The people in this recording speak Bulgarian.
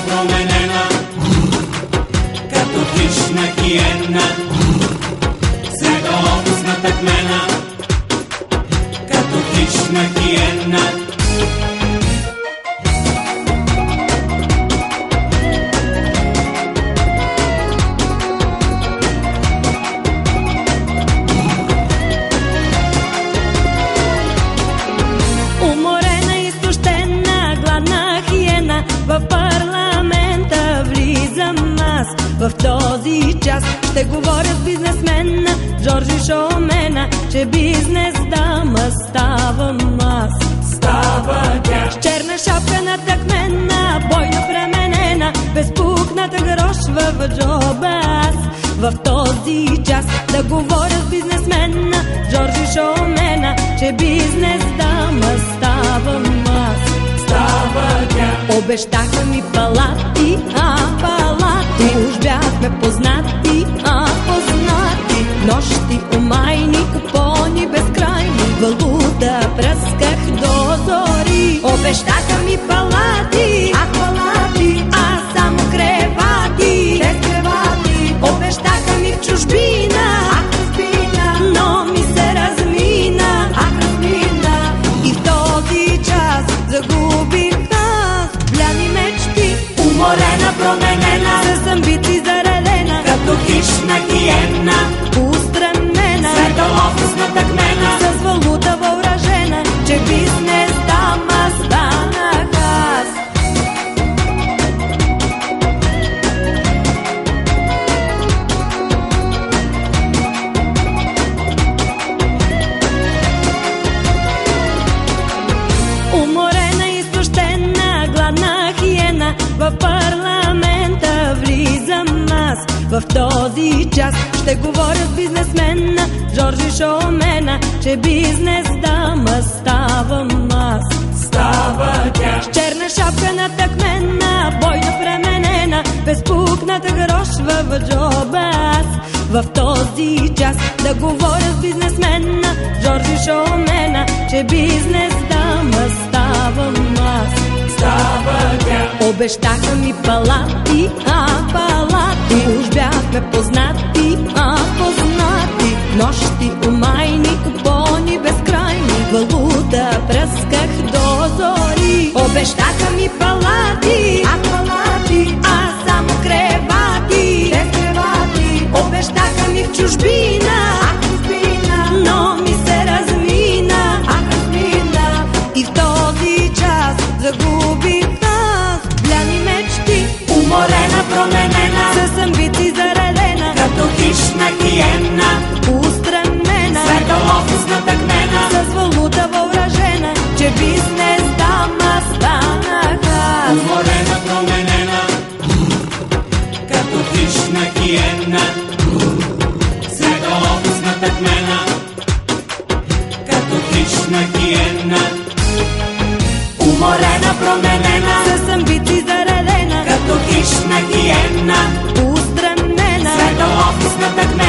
променена, като хищна хиена, средоофисната кмена, като хищна хиена. В парламента влизам аз. В този час ще говоря с бизнесмена Жоржи Шомена, че бизнес дама ставам аз. Става тя с черна шапка на тъкмена, бойно пременена, безпукната грошва в джоба аз. В този час да говоря с бизнесмена Жоржи Шомена, че бизнес дама ставам аз. Обещаха ми палати, палати, уж бяхме познати, познати. Нощи, умайни, купони безкрайни, валута пръсках до зори. Обещаха ми палати, палати, само кревати, без кревати. Обещаха ми в чужбина, чужбина, но ми се размина, размина. И в този час загубих бляни мечти, уморена, променена, с амбиции заредена, като хищна хиена, устранена, средоофисната кмена, с валута въоръжена, че бизнес дама станах аз. Уморена, изтощена, гладна хиена, в парламента влизам аз. В този час ще говоря с бизнесмена Жоржи Шомена, че бизнес дама ставам аз. Става тя с черна шапка на тъкмена, бойно пременена, безпукната грошва в джоба аз. В този час да говоря с бизнесмена Жоржи Шомена, че бизнес дама ставам аз. Става тя Обещаха ми палати, палати, уж бяхме познати, познати. Нощи, умайни, купони безкрайни, валута пръсках до зори. Обещаха ми палати, палати, само кревати, без кревати. Обещаха ми в чужбина, чужбина, но ми се размина, размина. И в този час загубих аз бляни мечти, уморена, променена, с амбиции заредена, като хищна хиена, устранена, средоофисната кмена, с валута въоръжена, че бизнес дама станах аз. уморена, променена, като хищна хиена, средоофисната кмена, като хищна хиена. Уморена, променена, с амбиции заредена, като хищна хиена, устранена, средоофисната кмена.